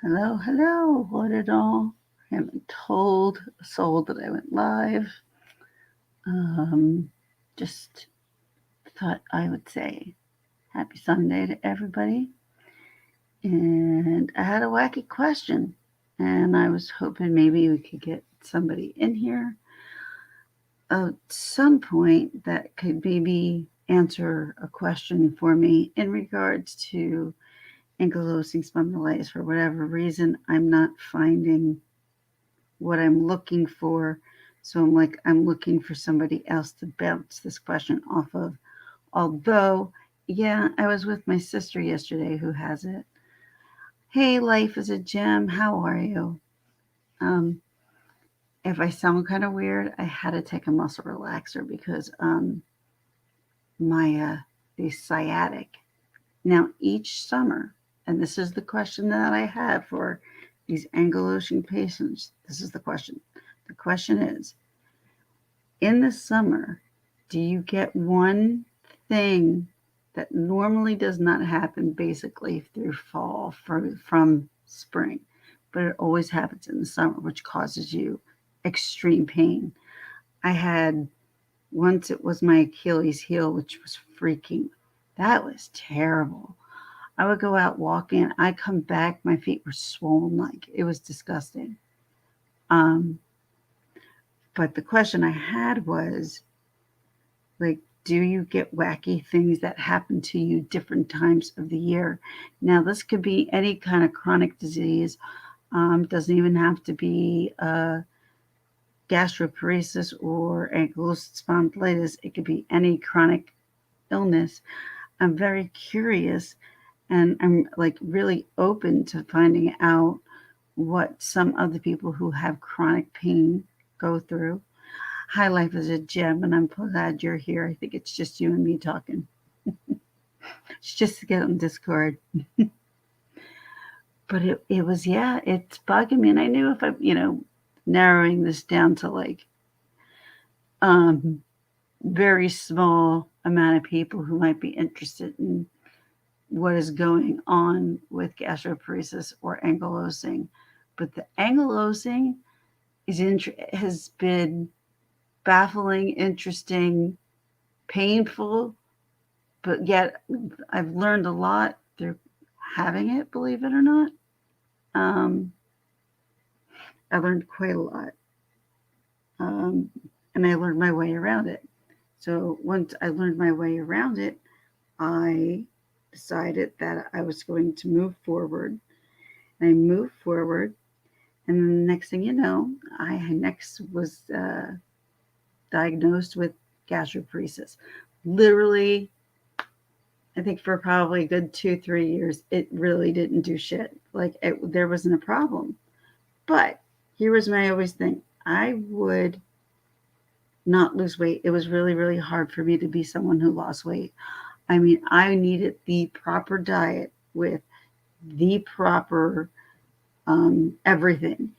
Hello, hello. What it all? I haven't told a soul that I went live. Um, just thought I would say happy Sunday to everybody. And I had a wacky question, and I was hoping maybe we could get somebody in here at some point that could maybe answer a question for me in regards to ankylosing spondylitis. For whatever reason, I'm not finding what I'm looking for. So I'm looking for somebody else to bounce this question off of. Although, yeah, I was with my sister yesterday who has it. Hey, life is a gem. How are you? Um, if I sound kind of weird, I had to take a muscle relaxer because my the sciatic. Now each summer, and this is the question that I have for these ankylosing patients. This is the question. The question is, in the summer, do you get one thing that normally does not happen basically through fall from spring, but it always happens in the summer, which causes you extreme pain? I had once it was my Achilles heel, which was freaking, that was terrible. I would go out walking, I come back, my feet were swollen like it was disgusting. Um, but the question I had was, like, do you get wacky things that happen to you different times of the year? Now, this could be any kind of chronic disease. Doesn't even have to be gastroparesis or ankylosing spondylitis. It could be any chronic illness. I'm very curious and I'm like really open to finding out what some of the people who have chronic pain go through. Hi, life is a gem, and I'm glad you're here. I think it's just you and me talking. It's just to get on Discord. But it was, yeah, it's bugging me. And I knew if narrowing this down to like um, very small amount of people who might be interested in what is going on with gastroparesis or ankylosing. But the ankylosing has been baffling, interesting, painful, but yet I've learned a lot through having it, believe it or not. Um, I learned quite a lot. Um, and I learned my way around it. So once I learned my way around it, I decided that I was going to move forward. And I moved forward. And then the next thing you know, I next was diagnosed with gastroparesis. Literally, I think for probably a good 2, 3 years, it really didn't do shit. Like there wasn't a problem. But here was my always thing: I would not lose weight. It was really, really hard for me to be someone who lost weight. I mean, I needed the proper diet with the proper everything,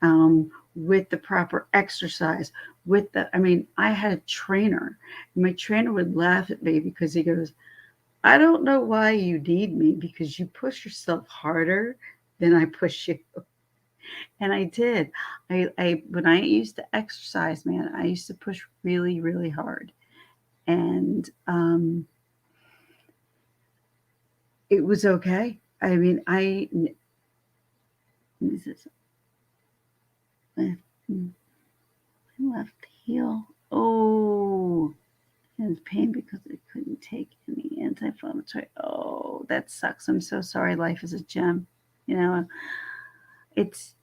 um, with the proper exercise. I had a trainer. And my trainer would laugh at me because he goes, I don't know why you need me because you push yourself harder than I push you. And I did. I when I used to exercise, man, I used to push really, really hard. And it was okay. I mean, is this left, left heel? Oh, it was pain because I couldn't take any anti-inflammatory. Oh, that sucks. I'm so sorry. Life is a gem. You know, it's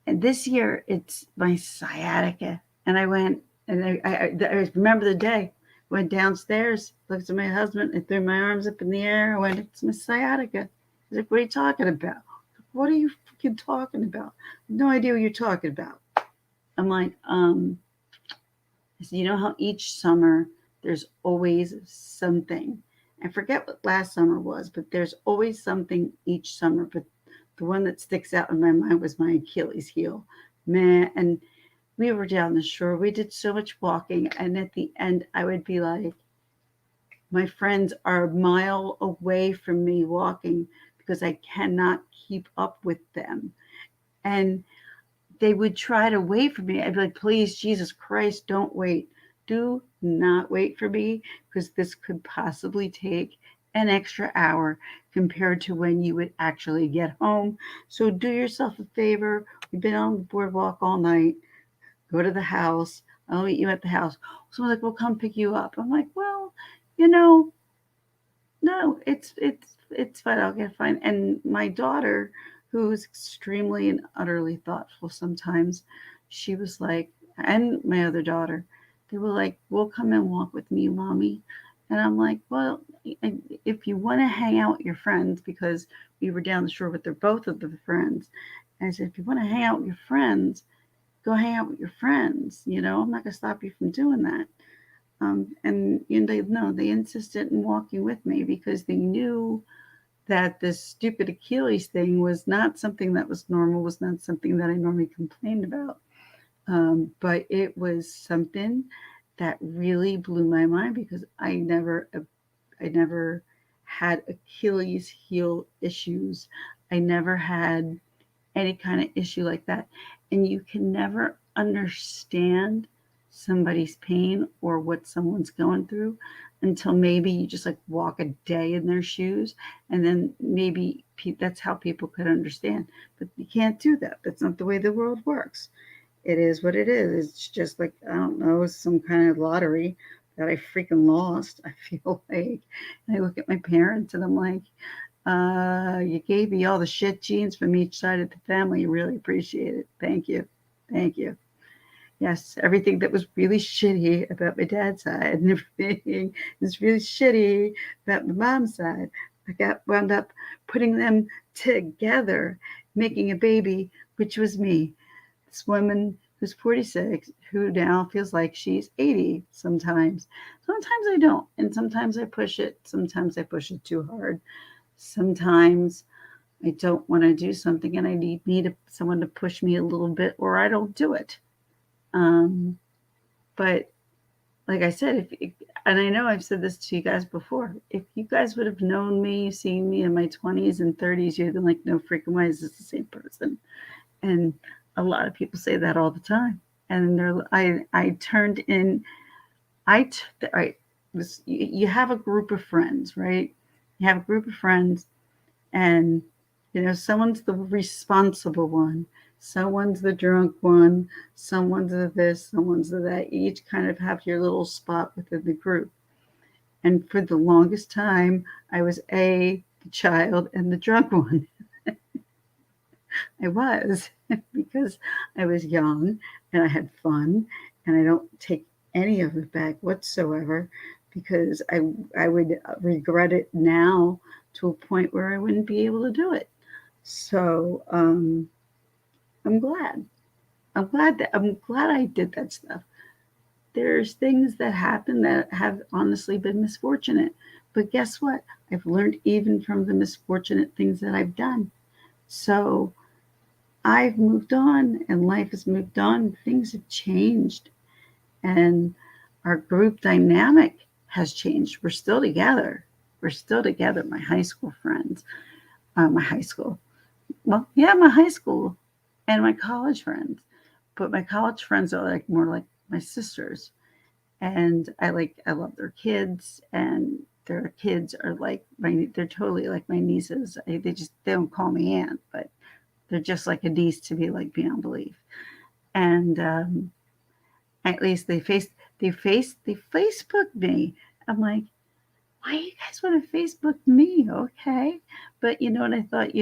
and this year it's my sciatica, and I went and I remember the day. Went downstairs, looked at my husband, and threw my arms up in the air. I went, "It's my sciatica." He's like, "What are you talking about? What are you fucking talking about? No idea what you're talking about." I'm like, I said, you know how each summer there's always something. I forget what last summer was, but there's always something each summer. But the one that sticks out in my mind was my Achilles heel. Man, and we were down the shore. We did so much walking. And at the end, I would be like, my friends are a mile away from me walking because I cannot keep up with them. And they would try to wait for me. I'd be like, please, Jesus Christ, don't wait. Do not wait for me because this could possibly take an extra hour compared to when you would actually get home. So do yourself a favor. We've been on the boardwalk all night. Go to the house. I'll meet you at the house. Someone's like, we'll come pick you up. I'm like, well, you know, no, it's fine. I'll get fine. And my daughter, who's extremely and utterly thoughtful sometimes, she was like, and my other daughter, they were like, "We'll come and walk with me, mommy." And I'm like, well, if you want to hang out with your friends, because we were down the shore with their both of the friends, and I said, if you want to hang out with your friends, go hang out with your friends. I'm not gonna stop you from doing that. And they no, they insisted in walking with me because they knew that this stupid Achilles thing was not something that was normal, was not something that I normally complained about. But it was something that really blew my mind because I never had Achilles heel issues. I never had any kind of issue like that. And you can never understand somebody's pain or what someone's going through until maybe you just like walk a day in their shoes. And then maybe that's how people could understand. But you can't do that. That's not the way the world works. It is what it is. It's just like, I don't know, some kind of lottery that I freaking lost. I feel like. And I look at my parents and I'm like, you gave me all the shit genes from each side of the family. Really appreciate it. Thank you. Thank you. Yes, everything that was really shitty about my dad's side and everything is really shitty about my mom's side. I got wound up putting them together, making a baby, which was me. This woman who's 46, who now feels like she's 80 sometimes. Sometimes I don't. And sometimes I push it. Sometimes I push it too hard. Sometimes I don't want to do something and I need someone to push me a little bit or I don't do it. But like I said, and I know I've said this to you guys before, if you guys would have known me, seen me in my 20s and 30s, you'd have been like, no freaking way, is this the same person? And a lot of people say that all the time. And I turned in, right, you have a group of friends, right? You have a group of friends and someone's the responsible one, someone's the drunk one, someone's the this, someone's the that. You each kind of have your little spot within the group. And for the longest time I was the child and the drunk one. I was because I was young and I had fun and I don't take any of it back whatsoever because I would regret it now to a point where I wouldn't be able to do it. So I'm glad. I'm glad I did that stuff. There's things that happen that have honestly been misfortunate. But guess what? I've learned even from the misfortunate things that I've done. So I've moved on and life has moved on. Things have changed and our group dynamic has changed. We're still together. We're still together, my high school friends. My high school. Well, yeah, my high school and my college friends. But my college friends are like more like my sisters. And I love their kids and their kids are like they're totally like my nieces. They don't call me aunt, but they're just like a niece to me, like beyond belief. And at least they Facebook me. I'm like, why you guys want to Facebook me? Okay. But you know what I thought,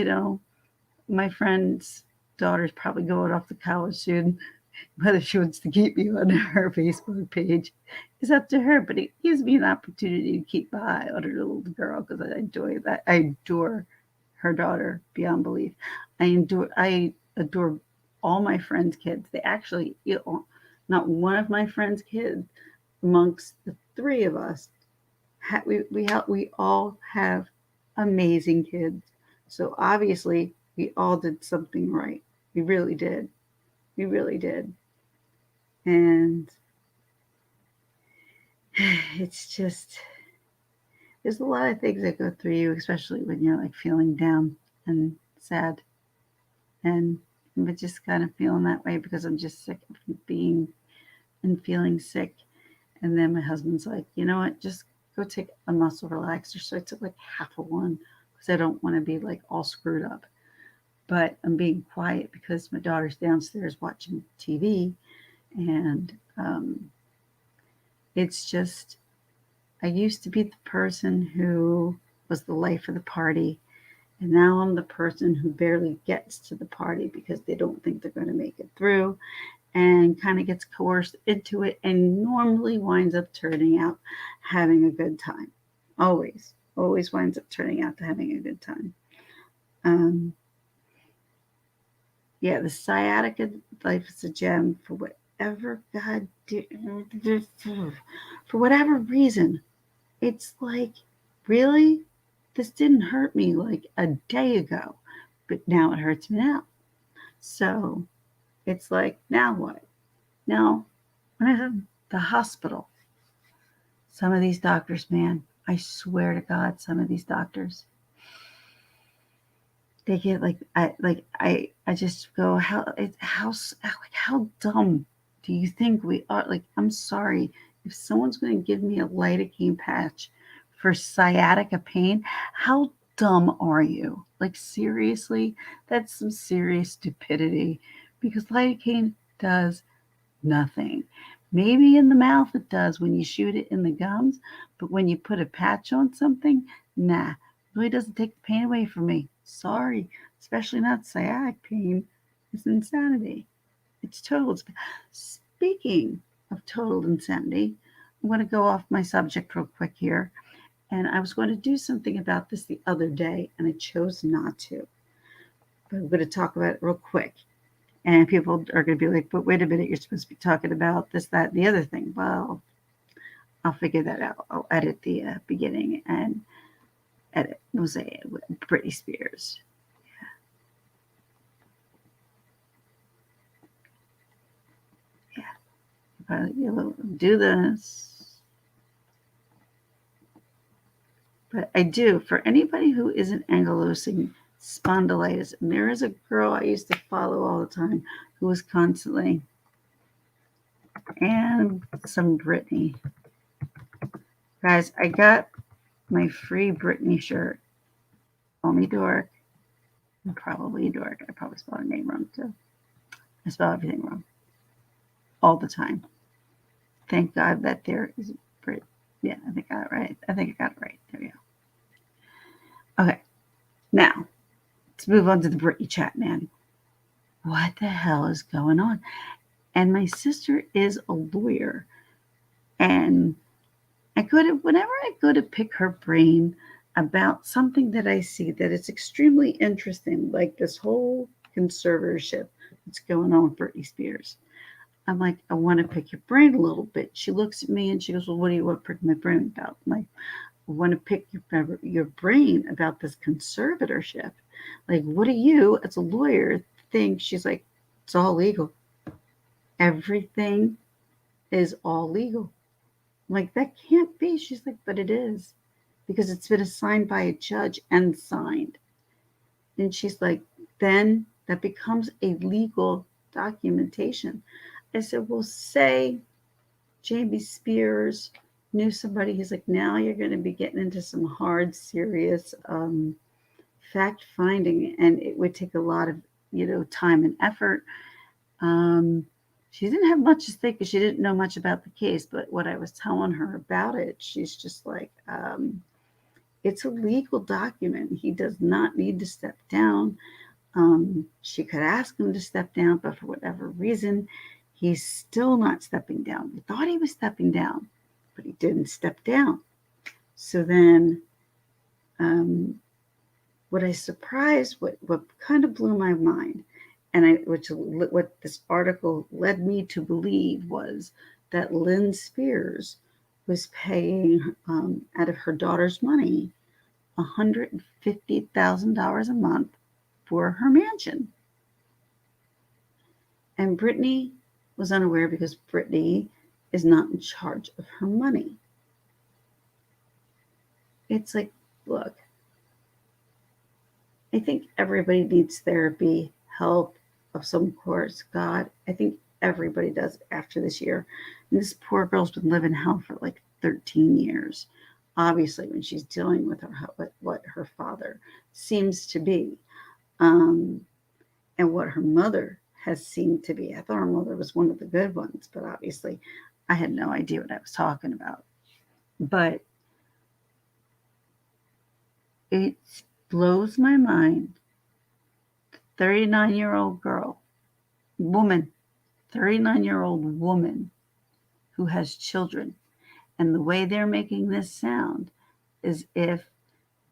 my friend's daughter's probably going off to college soon. Whether she wants to keep me on her Facebook page is up to her, but it gives me an opportunity to keep my eye on her little girl because I enjoy that. I adore her daughter beyond belief. I adore all my friends' kids. They actually, not one of my friends' kids amongst the three of us, we all have amazing kids. So obviously, we all did something right. We really did. We really did. And it's just, there's a lot of things that go through you, especially when you're like feeling down and sad, and but just kind of feeling that way because I'm just sick of being and feeling sick. And then my husband's like, you know what, just go take a muscle relaxer. So I took like half of one because I don't want to be like all screwed up. But I'm being quiet because my daughter's downstairs watching TV, and it's just, I used to be the person who was the life of the party, and now I'm the person who barely gets to the party because they don't think they're going to make it through, and kind of gets coerced into it, and normally winds up turning out having a good time. Always winds up turning out to having a good time. Um, yeah, the sciatica life is a gem for whatever God did, for whatever reason. It's like, really? This didn't hurt me like a day ago, but now it hurts me now. So it's like, now what? Now, when I have the hospital, some of these doctors, man, I swear to God, some of these doctors, they get I just go, how dumb do you think we are? Like, I'm sorry, if someone's going to give me a lidocaine patch for sciatica pain, how dumb are you? Like, seriously, that's some serious stupidity, because lidocaine does nothing. Maybe in the mouth it does when you shoot it in the gums, but when you put a patch on something, nah, it really doesn't take the pain away from me. Sorry, especially not sciatic pain. It's insanity. It's total. Speaking of total insanity, I'm going to go off my subject real quick here. And I was going to do something about this the other day, and I chose not to. But I'm going to talk about it real quick. And people are going to be like, but wait a minute, you're supposed to be talking about this, that, and the other thing. Well, I'll figure that out. I'll edit the beginning and we'll say Britney Spears. Yeah. You'll do this. But I do, for anybody who isn't ankylosing spondylitis, and there is a girl I used to follow all the time who was constantly, and some Britney. Guys, I got my free Britney shirt. Call me dork. I'm probably dork. I probably spelled her name wrong too. I spell everything wrong all the time. Thank God that there is Brit. Yeah, I think I got it right. There we go. Okay, now let's move on to the Britney chat, man. What the hell is going on? And my sister is a lawyer, and whenever I go to pick her brain about something that I see that is extremely interesting, like this whole conservatorship that's going on with Britney Spears, I'm like, I want to pick your brain a little bit. She looks at me and she goes, well, what do you want to pick my brain about? I'm like, I want to pick your brain about this conservatorship. Like, what do you, as a lawyer, think? She's like, it's all legal. Everything is all legal. I'm like, that can't be. She's like, but it is, because it's been assigned by a judge and signed. And she's like, then that becomes a legal documentation. I said, well, say Jamie Spears knew somebody. He's like, now you're going to be getting into some hard, serious fact finding, and it would take a lot of, time and effort. She didn't have much to say because she didn't know much about the case, but what I was telling her about it, she's just like, it's a legal document. He does not need to step down. She could ask him to step down, but for whatever reason, he's still not stepping down. We thought he was stepping down, but he didn't step down. So then, what kind of blew my mind, and what this article led me to believe, was that Lynn Spears was paying, out of her daughter's money, $150,000 a month for her mansion. And Britney was unaware because Britney is not in charge of her money. It's like, look, I think everybody needs therapy, help of some sort. God, I think everybody does after this year. And this poor girl's been living hell for like 13 years. Obviously, when she's dealing with what her father seems to be, um, and what her mother has seemed to be. I thought her mother was one of the good ones, but obviously, I had no idea what I was talking about. But it blows my mind. 39-year-old girl, woman, 39-year-old woman who has children. And the way they're making this sound is if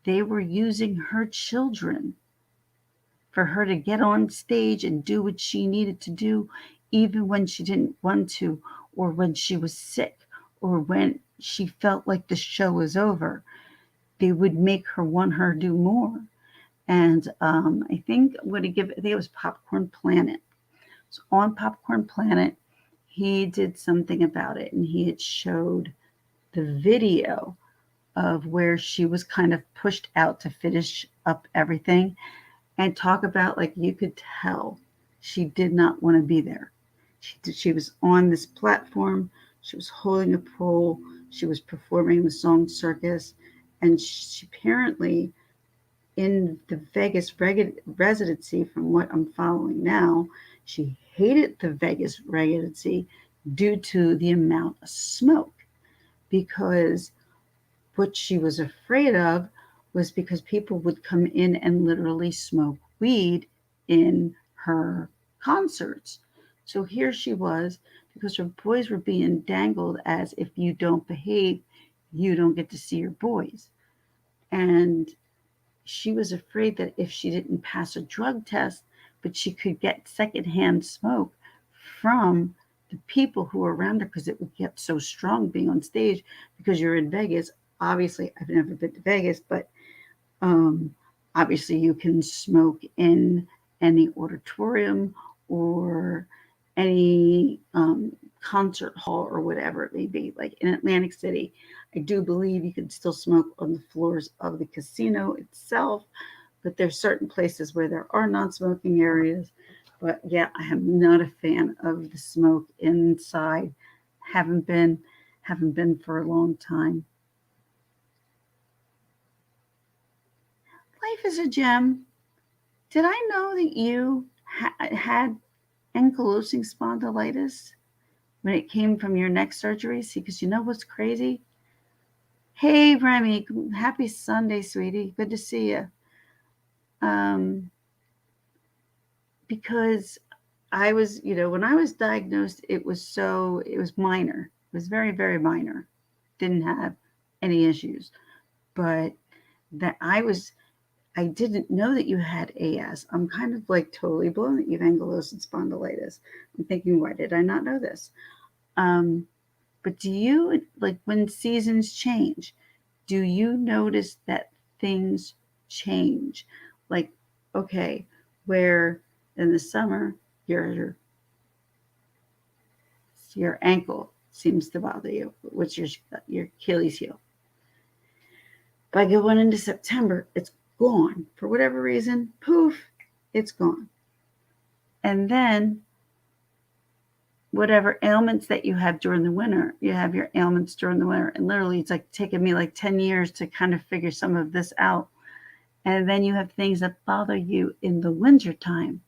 they were using her children for her to get on stage and do what she needed to do, even when she didn't want to, or when she was sick, or when she felt like the show was over. They would make her want her to do more. And I think what he give, I think it was Popcorn Planet. So on Popcorn Planet, he did something about it, and he had showed the video of where she was kind of pushed out to finish up everything, and talk about, like, you could tell she did not want to be there. She was on this platform, she was holding a pole, she was performing the song Circus, and she apparently, in the Vegas residency, from what I'm following now, she hated the Vegas residency due to the amount of smoke, because what she was afraid of was because people would come in and literally smoke weed in her concerts. So here she was, because her boys were being dangled as, if you don't behave, you don't get to see your boys. And she was afraid that if she didn't pass a drug test, but she could get secondhand smoke from the people who were around her, because it would get so strong being on stage, because you're in Vegas. Obviously, I've never been to Vegas, but um, obviously you can smoke in any auditorium or any concert hall or whatever it may be. Like in Atlantic City, I do believe you can still smoke on the floors of the casino itself, but there's certain places where there are non-smoking areas. But yeah, I am not a fan of the smoke inside. Haven't been, haven't been for a long time. Life is a gem. Did I know that you had ankylosing spondylitis when it came from your neck surgery? See, because you know what's crazy? Hey, Remy, happy Sunday, sweetie. Good to see you. Um, because I was, when I was diagnosed, it was minor. It was very, very minor. Didn't have any issues. But that I didn't know that you had AS. I'm kind of like totally blown that you have ankylosing spondylitis. I'm thinking, why did I not know this? Um, but do you, like, when seasons change, do you notice that things change? Like, okay, where in the summer your ankle seems to bother you, which is your Achilles heel. By going into September, it's gone for whatever reason. Poof, it's gone. And then whatever ailments that you have during the winter, you have your ailments during the winter. And literally, it's like taken me like 10 years to kind of figure some of this out. And then you have things that bother you in the winter time.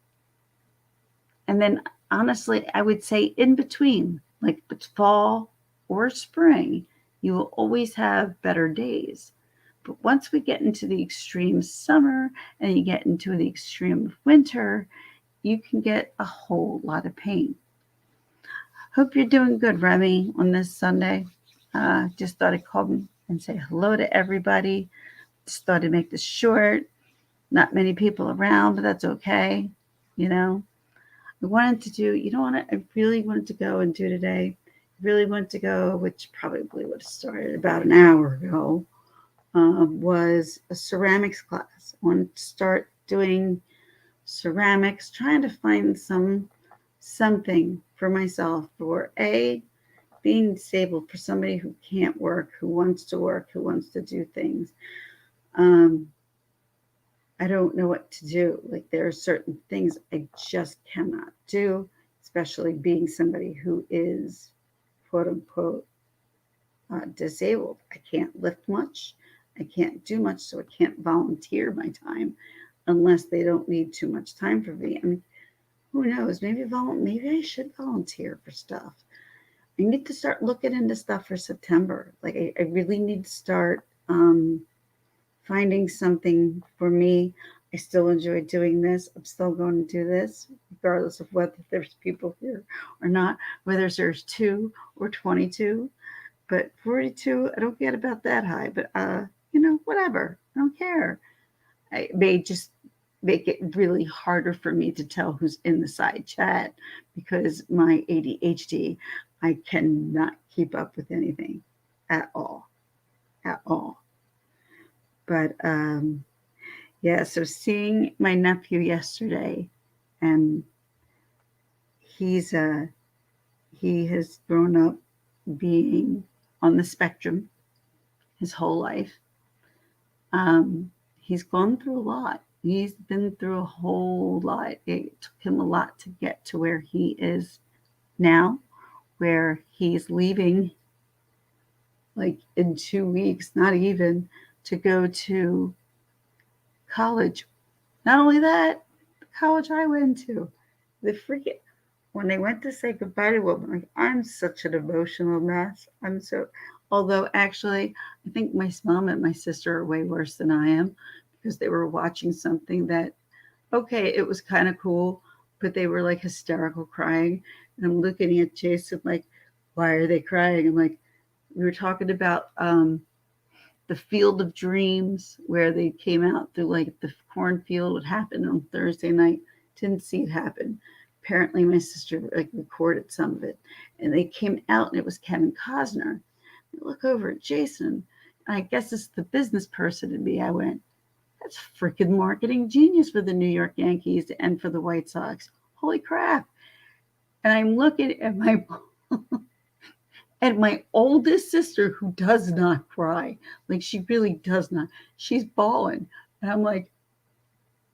And then, honestly, I would say in between, like it's fall or spring, you will always have better days. But once we get into the extreme summer and you get into the extreme winter, you can get a whole lot of pain. Hope you're doing good, Remy, on this Sunday. Just thought I'd call and say hello to everybody. Just thought I'd make this short. Not many people around, but that's okay. You know, I wanted to do, what I really wanted to go and do today? Really wanted to go, which probably would have started about an hour ago, was a ceramics class. I wanted to start doing ceramics, trying to find something for myself for being disabled for somebody who can't work, who wants to work, who wants to do things. I don't know what to do. Like, there are certain things I just cannot do, especially being somebody who is quote unquote disabled. I can't lift much. I can't do much, so I can't volunteer my time unless they don't need too much time for me. I mean, who knows? Maybe I should volunteer for stuff. I need to start looking into stuff for September. Like, I really need to start finding something for me. I still enjoy doing this. I'm still going to do this, regardless of whether there's people here or not, whether there's 2 or 22. But 42, I don't get about that high. But, whatever. I don't care. I may just make it really harder for me to tell who's in the side chat because my ADHD, I cannot keep up with anything at all. At all. But yeah, so seeing my nephew yesterday, and he has grown up being on the spectrum his whole life. He's gone through a lot. He's been through a whole lot. It took him a lot to get to where he is now, where he's leaving like in 2 weeks, not even, to go to college. Not only that, the college I went to, the freaking, when they went to say goodbye to him, like, I'm such an emotional mess. Although actually, I think my mom and my sister are way worse than I am because they were watching something that, okay, it was kind of cool, but they were like hysterical crying. And I'm looking at Jason like, why are they crying? I'm like, we were talking about the Field of Dreams, where they came out through like the cornfield. What happened on Thursday night? Didn't see it happen. Apparently, my sister like recorded some of it, and they came out, and it was Kevin Costner. I look over at Jason, and I guess it's the business person in me. I went, "That's freaking marketing genius for the New York Yankees and for the White Sox. Holy crap!" And I'm looking at my and my oldest sister, who does not cry, like she really does not, she's bawling. And I'm like,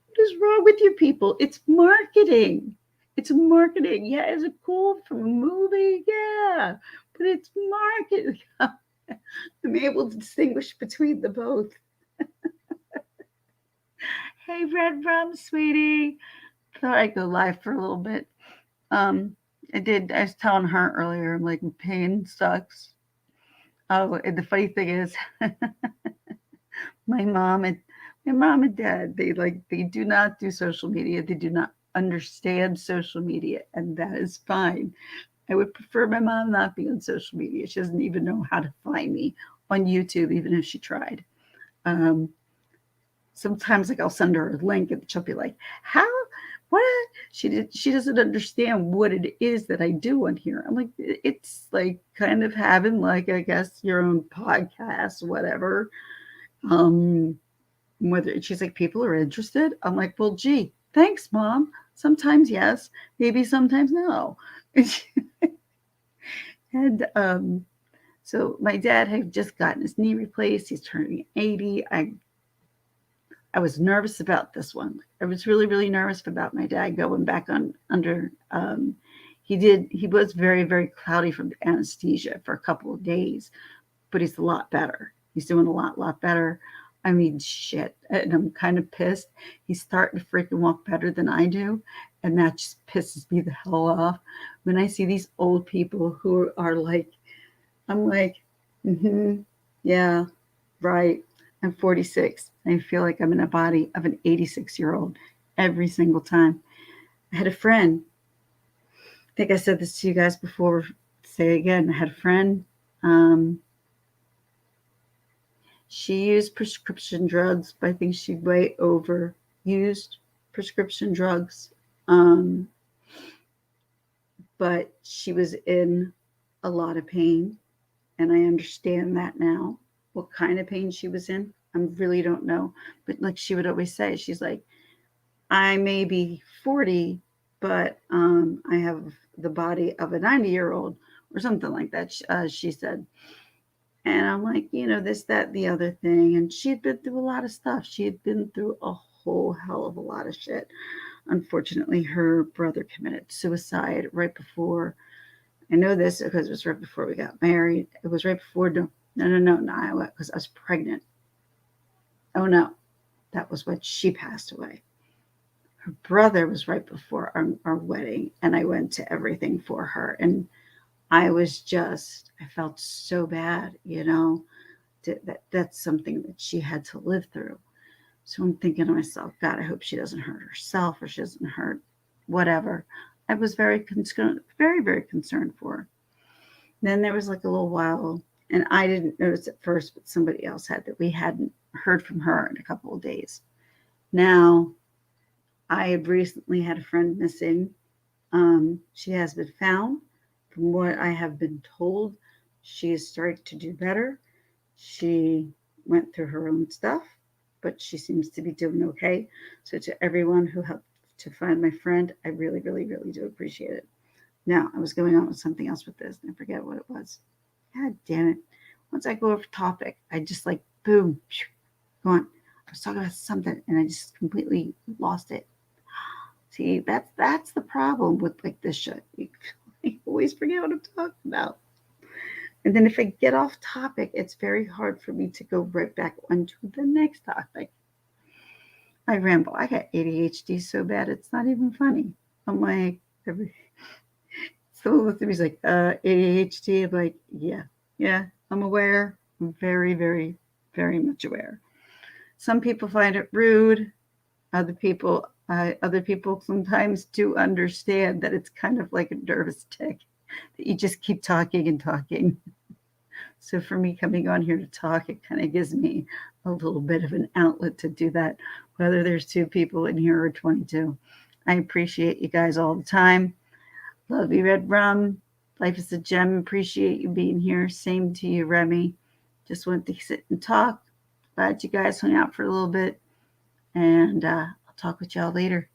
what is wrong with you people? It's marketing. It's marketing. Yeah, is it cool from a movie? Yeah, but it's marketing. I'm able to distinguish between the both. Hey, Red Rum, sweetie. Thought I'd go live for a little bit. I did. I was telling her earlier, I'm like, pain sucks. Oh, and the funny thing is, my mom and dad, they do not do social media. They do not understand social media, and that is fine. I would prefer my mom not be on social media. She doesn't even know how to find me on YouTube, even if she tried. Um, Sometimes, like, I'll send her a link, and she'll be like, "How? What?" She doesn't understand what it is that I do on here. I'm like, it's like kind of having, like, I guess, your own podcast, whatever. Um, Whether she's like, people are interested. I'm like, well, gee, thanks, Mom. Sometimes yes, maybe sometimes no. And so my dad had just gotten his knee replaced. He's turning 80. I was nervous about this one. I was really, really nervous about my dad going back on under. He was very, very cloudy from the anesthesia for a couple of days, but he's a lot better. He's doing a lot better. I mean, shit. And I'm kind of pissed. He's starting to freaking walk better than I do. And that just pisses me the hell off. When I see these old people who are like, I'm like, yeah, right. I'm 46. I feel like I'm in a body of an 86-year-old every single time. I had a friend. I think I said this to you guys before. Say it again. I had a friend. She used prescription drugs, but I think she way overused prescription drugs. But she was in a lot of pain, and I understand that now. What kind of pain she was in, I really don't know. But like she would always say, she's like, I may be 40, but I have the body of a 90-year-old, or something like that. She said. And I'm like, this, that, the other thing. And she had been through a lot of stuff. She had been through a whole hell of a lot of shit. Unfortunately, her brother committed suicide right before. I know this because it was right before we got married. It was right before. No, because I was pregnant. Oh no, that was when she passed away. Her brother was right before our wedding, and I went to everything for her. And I felt so bad, that's something that she had to live through. So I'm thinking to myself, God, I hope she doesn't hurt herself or she doesn't hurt whatever. I was very concerned, very, very concerned for her. Then there was like a little while, and I didn't notice at first, but somebody else had, that we hadn't heard from her in a couple of days. Now, I have recently had a friend missing. She has been found. From what I have been told, she is starting to do better. She went through her own stuff, but she seems to be doing okay. So, to everyone who helped to find my friend, I really, really, really do appreciate it. Now, I was going on with something else with this, and I forget what it was. God damn it. Once I go off topic, I just like, boom, go on. I was talking about something, and I just completely lost it. See, that's the problem with like this shit. I always forget what I'm talking about. And then if I get off topic, it's very hard for me to go right back onto the next topic. I ramble. I got ADHD so bad it's not even funny. I'm like, someone looks at me, he's like, ADHD. I'm like, yeah, I'm aware. I'm very, very, very much aware. Some people find it rude. Other people sometimes do understand that it's kind of like a nervous tick, that you just keep talking and talking. So for me coming on here to talk, it kind of gives me a little bit of an outlet to do that, whether there's 2 people in here or 22. I appreciate you guys all the time. Love you, Red Rum. Life is a gem. Appreciate you being here. Same to you, Remy. Just went to sit and talk. Glad you guys hung out for a little bit. And I'll talk with y'all later.